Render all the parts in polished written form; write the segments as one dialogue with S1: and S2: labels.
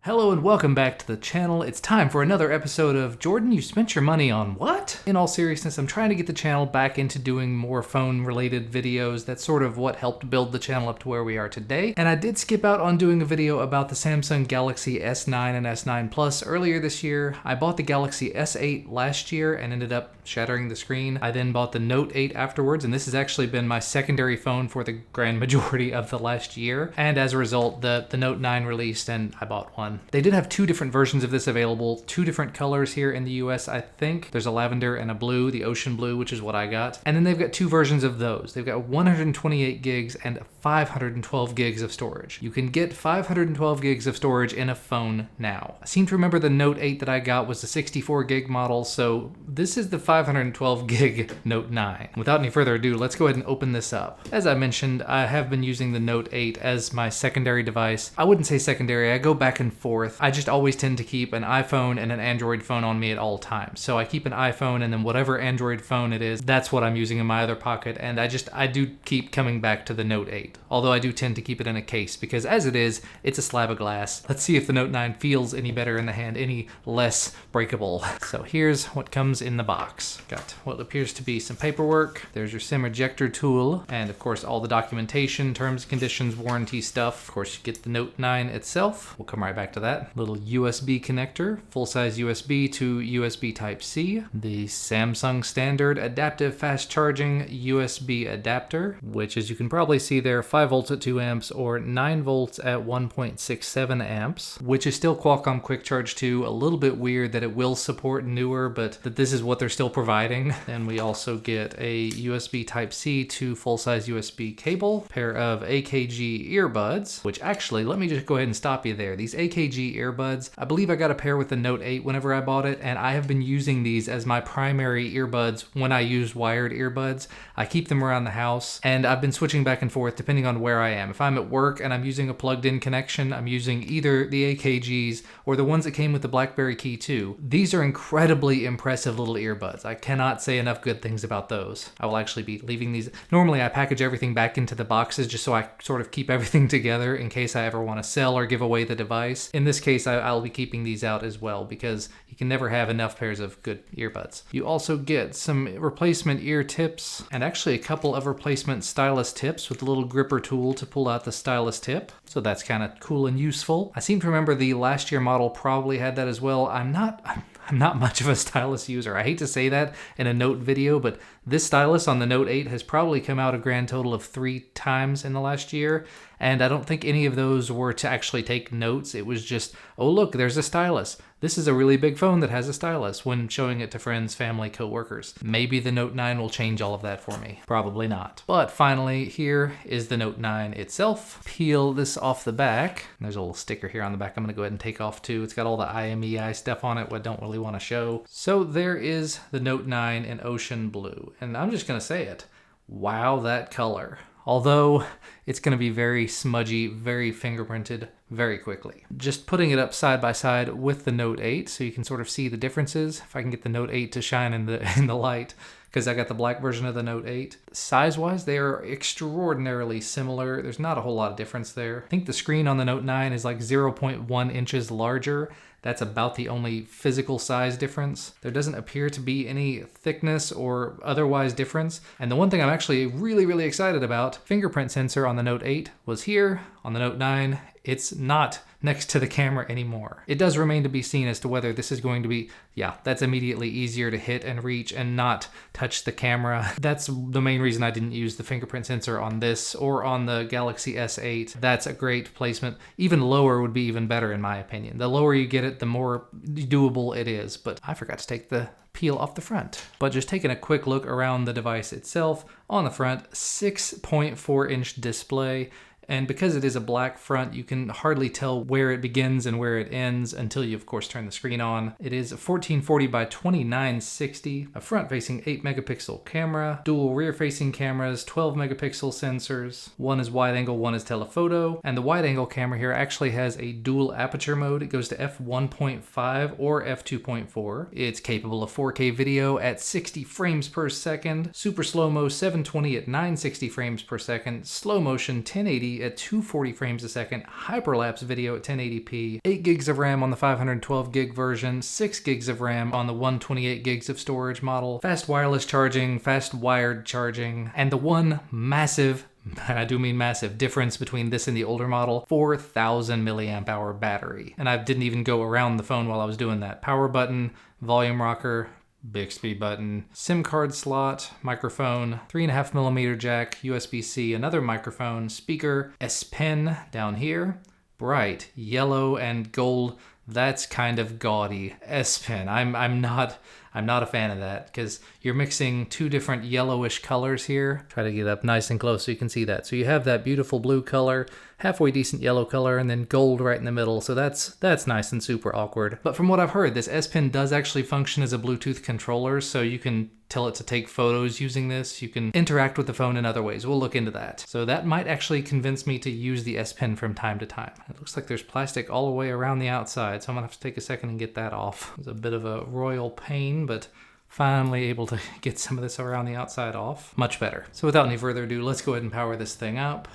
S1: Hello and welcome back to the channel. It's time for another episode of Jordan, you spent your money on what? In all seriousness, I'm trying to get the channel back into doing more phone-related videos. That's sort of what helped build the channel up to where we are today. And I did skip out on doing a video about the Samsung Galaxy S9 and S9 Plus earlier this year. I bought the Galaxy S8 last year and ended up shattering the screen. I then bought the Note 8 afterwards, and this has actually been my secondary phone for the grand majority of the last year. And as a result, the Note 9 released and I bought one. They did have two different versions of this available, two different colors here in the US, I think. There's a lavender and a blue, the ocean blue, which is what I got. And then they've got two versions of those. They've got 128 gigs and 512 gigs of storage. You can get 512 gigs of storage in a phone now. I seem to remember the Note 8 that I got was the 64 gig model, so this is the 512 gig Note 9. Without any further ado, let's go ahead and open this up. As I mentioned, I have been using the Note 8 as my secondary device. I wouldn't say secondary, I go back and forth. I just always tend to keep an iPhone and an Android phone on me at all times. So I keep an iPhone and then whatever Android phone it is, that's what I'm using in my other pocket. And I do keep coming back to the Note 8. Although I do tend to keep it in a case because as it is, it's a slab of glass. Let's see if the Note 9 feels any better in the hand, any less breakable. So here's what comes in the box. Got what appears to be some paperwork. There's your SIM ejector tool. And of course, all the documentation, terms, conditions, warranty stuff. Of course, you get the Note 9 itself. We'll come right back to that. Little USB connector, full-size USB to USB Type-C. The Samsung standard adaptive fast charging USB adapter, which as you can probably see there, 5 volts at 2 amps or 9 volts at 1.67 amps, which is still Qualcomm Quick Charge 2. A little bit weird that it will support newer, but that this is what they're still providing. And we also get a USB Type-C to full-size USB cable, pair of AKG earbuds, which actually, let me just go ahead and stop you there. These AKG earbuds, I believe I got a pair with the Note 8 whenever I bought it, and I have been using these as my primary earbuds when I use wired earbuds. I keep them around the house, and I've been switching back and forth depending on where I am. If I'm at work and I'm using a plugged-in connection, I'm using either the AKGs or the ones that came with the BlackBerry Key 2. These are incredibly impressive little earbuds. I cannot say enough good things about those. I will actually be leaving these. Normally I package everything back into the boxes just so I sort of keep everything together in case I ever want to sell or give away the device. In this case, I'll be keeping these out as well because you can never have enough pairs of good earbuds. You also get some replacement ear tips and actually a couple of replacement stylus tips with a little gripper tool to pull out the stylus tip. So that's kind of cool and useful. I seem to remember the last year model probably had that as well. I'm not much of a stylus user. I hate to say that in a Note video, but this stylus on the Note 8 has probably come out a grand total of 3 times in the last year, and I don't think any of those were to actually take notes. It was just, oh look, there's a stylus. This is a really big phone that has a stylus when showing it to friends, family, coworkers. Maybe the Note 9 will change all of that for me. Probably not. But finally, here is the Note 9 itself. Peel this off the back. There's a little sticker here on the back I'm gonna go ahead and take off too. It's got all the IMEI stuff on it, what I don't really wanna show. So there is the Note 9 in ocean blue. And I'm just gonna say it. Wow, that color. Although it's going to be very smudgy, very fingerprinted very quickly. Just putting it up side by side with the Note 8 so you can sort of see the differences. If I can get the Note 8 to shine in the light, because I got the black version of the Note 8. Size-wise, they are extraordinarily similar. There's not a whole lot of difference there. I think the screen on the Note 9 is like 0.1 inches larger. That's about the only physical size difference. There doesn't appear to be any thickness or otherwise difference. And the one thing I'm actually really excited about, fingerprint sensor on the Note 8 was here. On the Note 9, it's not next to the camera anymore. It does remain to be seen as to whether this is going to be, yeah, that's immediately easier to hit and reach and not touch the camera. That's the main reason I didn't use the fingerprint sensor on this or on the Galaxy S8. That's a great placement. Even lower would be even better in my opinion. The lower you get it, the more doable it is. But I forgot to take the peel off the front. But just taking a quick look around the device itself, on the front, 6.4 inch display. And because it is a black front, you can hardly tell where it begins and where it ends until you, of course, turn the screen on. It is 1440 by 2960, a front-facing 8 megapixel camera, dual rear-facing cameras, 12 megapixel sensors. One is wide angle, one is telephoto. And the wide angle camera here actually has a dual aperture mode. It goes to f1.5 or f2.4. It's capable of 4K video at 60 frames per second, super slow-mo 720 at 960 frames per second, slow motion 1080 1080p at 240 frames a second, hyperlapse video at 1080p, 8 gigs of RAM on the 512 gig version, 6 gigs of RAM on the 128 gigs of storage model, fast wireless charging, fast wired charging, and the one massive, and I do mean massive, difference between this and the older model, 4,000 milliamp hour battery. And I didn't even go around the phone while I was doing that. Power button, volume rocker, Bixby button, SIM card slot, microphone, 3.5mm jack, USB-C, another microphone, speaker, S Pen down here, bright yellow and gold. That's kind of gaudy. S Pen. I'm not a fan of that because you're mixing two different yellowish colors here. Try to get up nice and close so you can see that. So you have that beautiful blue color, halfway decent yellow color, and then gold right in the middle. So that's nice and super awkward. But from what I've heard, this S Pen does actually function as a Bluetooth controller, so you can tell it to take photos using this. You can interact with the phone in other ways. We'll look into that. So that might actually convince me to use the S Pen from time to time. It looks like there's plastic all the way around the outside, so I'm gonna have to take a second and get that off. It's a bit of a royal pain, but finally able to get some of this around the outside off. Much better. So without any further ado, let's go ahead and power this thing up.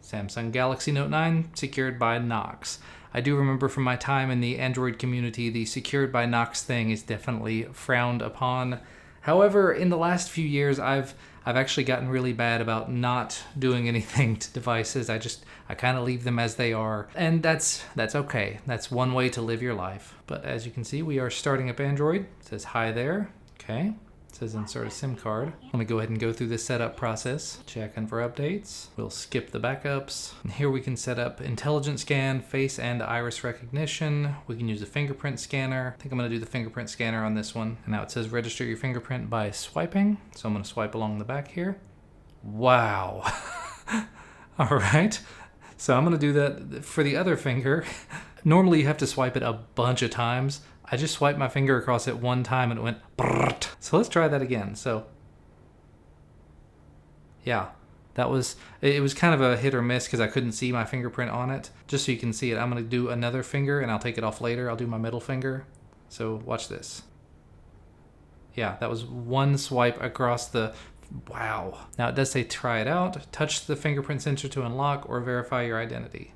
S1: Samsung Galaxy Note 9 secured by Knox. I do remember from my time in the Android community, the secured by Knox thing is definitely frowned upon. However, in the last few years, I've actually gotten really bad about not doing anything to devices. I kind of leave them as they are, and that's okay. That's one way to live your life. But as you can see, we are starting up Android. It says hi there. Okay. It says insert a SIM card. Let me go ahead and go through the setup process. Checking for updates. We'll skip the backups. And here we can set up intelligent scan, face and iris recognition. We can use a fingerprint scanner. I think I'm gonna do the fingerprint scanner on this one. And now it says register your fingerprint by swiping. So I'm gonna swipe along the back here. Wow. All right. So I'm gonna do that for the other finger. Normally you have to swipe it a bunch of times. I just swiped my finger across it one time and it went brrrt. So let's try that again. So yeah, it was kind of a hit or miss because I couldn't see my fingerprint on it. Just so you can see it, I'm gonna do another finger and I'll take it off later. I'll do my middle finger. So watch this. Yeah, that was one swipe across the, wow. Now it does say try it out, touch the fingerprint sensor to unlock or verify your identity.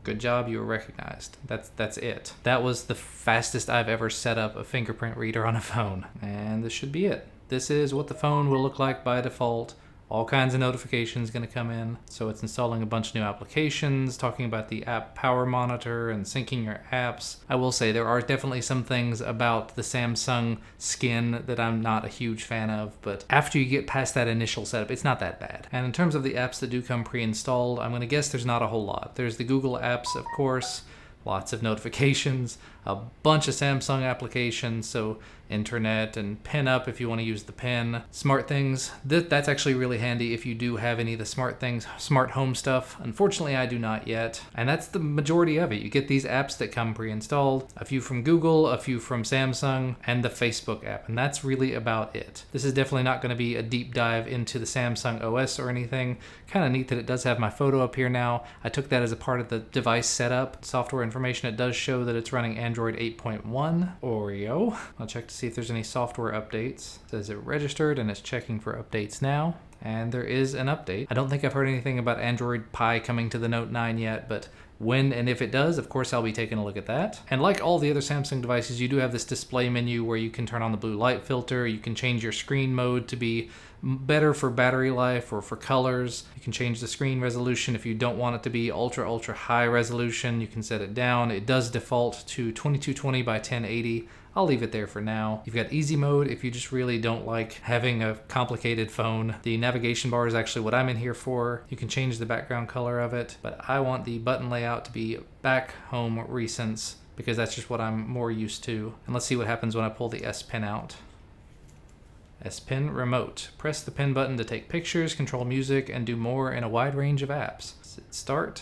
S1: Good job, you were recognized. That's it. That was the fastest I've ever set up a fingerprint reader on a phone. And this should be it. This is what the phone will look like by default. All kinds of notifications gonna come in. So it's installing a bunch of new applications, talking about the app power monitor and syncing your apps. I will say there are definitely some things about the Samsung skin that I'm not a huge fan of, but after you get past that initial setup, it's not that bad. And in terms of the apps that do come pre-installed, I'm gonna guess there's not a whole lot. There's the Google apps, of course, lots of notifications, a bunch of Samsung applications, so internet and Pinup if you want to use the pen. Smart things, that's actually really handy if you do have any of the smart things, smart home stuff. Unfortunately, I do not yet. And that's the majority of it. You get these apps that come pre-installed, a few from Google, a few from Samsung, and the Facebook app. And that's really about it. This is definitely not going to be a deep dive into the Samsung OS or anything. Kind of neat that it does have my photo up here now. I took that as a part of the device setup. Software information, it does show that it's running Android 8.1 Oreo. I'll check to see if there's any software updates. It says it registered and it's checking for updates now. And there is an update. I don't think I've heard anything about Android Pie coming to the Note 9 yet, but when and if it does, of course, I'll be taking a look at that. And like all the other Samsung devices, you do have this display menu where you can turn on the blue light filter. You can change your screen mode to be better for battery life or for colors. You can change the screen resolution if you don't want it to be ultra high resolution. You can set it down. It does default to 2220 by 1080. I'll leave it there for now. You've got easy mode if you just really don't like having a complicated phone. The navigation bar is actually what I'm in here for. You can change the background color of it, but I want the button layout to be back home recents because that's just what I'm more used to. And let's see what happens when I pull the S Pen out. S Pen remote. Press the pen button to take pictures, control music, and do more in a wide range of apps. Hit start.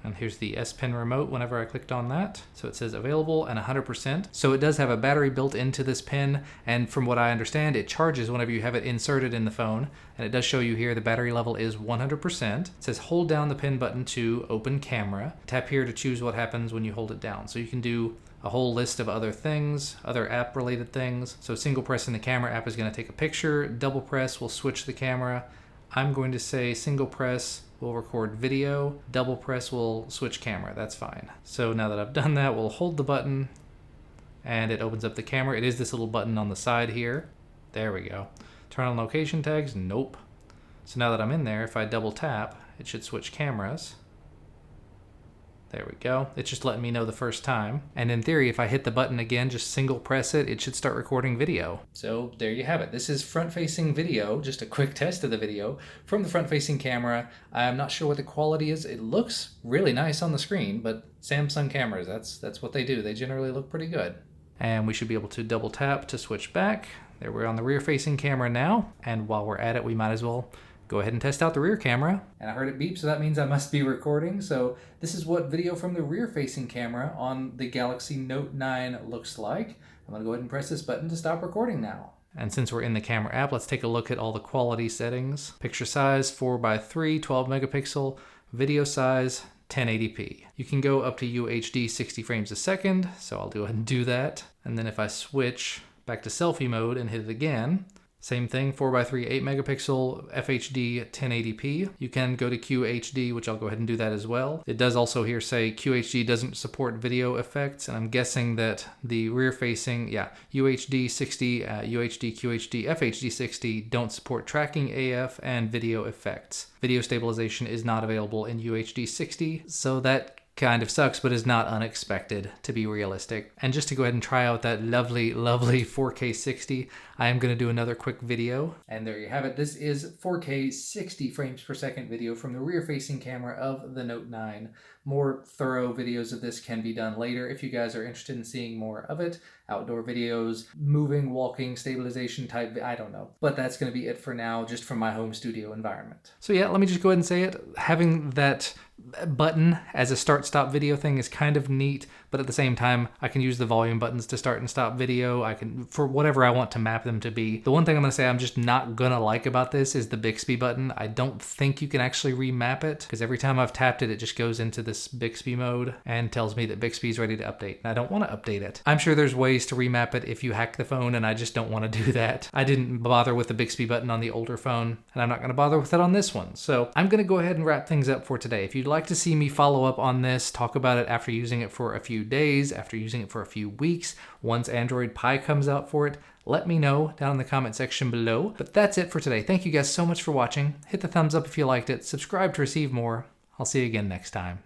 S1: And here's the S Pen remote whenever I clicked on that. So it says available and 100%. So it does have a battery built into this pen. And from what I understand, it charges whenever you have it inserted in the phone. And it does show you here the battery level is 100%. It says hold down the pen button to open camera. Tap here to choose what happens when you hold it down. So you can do a whole list of other things, other app related things. So single pressing the camera app is going to take a picture. Double press will switch the camera. I'm going to say single press will record video, double press will switch camera. That's fine. So now that I've done that, we'll hold the button and it opens up the camera. It is this little button on the side here. There we go. Turn on location tags, nope. So now that I'm in there, if I double tap, it should switch cameras. There we go. It's just letting me know the first time. And in theory, if I hit the button again, just single press it, it should start recording video. So there you have it. This is front-facing video, just a quick test of the video from the front-facing camera. I'm not sure what the quality is. It looks really nice on the screen, but Samsung cameras, that's what they do. They generally look pretty good. And we should be able to double tap to switch back. There, we're on the rear-facing camera now. And while we're at it, we might as well go ahead and test out the rear camera. And I heard it beep, so that means I must be recording. So this is what video from the rear-facing camera on the Galaxy Note 9 looks like. I'm gonna go ahead and press this button to stop recording now. And since we're in the camera app, let's take a look at all the quality settings. Picture size, 4:3, 12 megapixel. Video size, 1080p. You can go up to UHD 60 frames a second, so I'll go ahead and do that. And then if I switch back to selfie mode and hit it again, same thing, 4:3, 8 megapixel, FHD 1080p. You can go to QHD, which I'll go ahead and do that as well. It does also here say QHD doesn't support video effects, and I'm guessing that the rear facing, UHD 60, UHD, QHD, FHD 60 don't support tracking AF and video effects. Video stabilization is not available in UHD 60, so that kind of sucks, but is not unexpected, to be realistic. And just to go ahead and try out that lovely 4K 60, I am going to do another quick video. And there you have it. This is 4K 60 frames per second video from the rear-facing camera of the Note 9. More thorough videos of this can be done later if you guys are interested in seeing more of it. Outdoor videos, moving, walking, stabilization type, I don't know. But that's going to be it for now, just from my home studio environment. So yeah, let me just go ahead and say it. Having that button as a start-stop video thing is kind of neat, but at the same time, I can use the volume buttons to start and stop video. I can, for whatever I want to map them to be. The one thing I'm going to say I'm just not going to like about this is the Bixby button. I don't think you can actually remap it, because every time I've tapped it, it just goes into this Bixby mode and tells me that Bixby is ready to update. And I don't want to update it. I'm sure there's ways to remap it if you hack the phone, and I just don't want to do that. I didn't bother with the Bixby button on the older phone, and I'm not going to bother with it on this one. So I'm going to go ahead and wrap things up for today. If you'd like to see me follow up on this, talk about it after using it for a few days, after using it for a few weeks, once Android Pie comes out for it, let me know down in the comment section below. But that's it for today. Thank you guys so much for watching. Hit the thumbs up if you liked it. Subscribe to receive more. I'll see you again next time.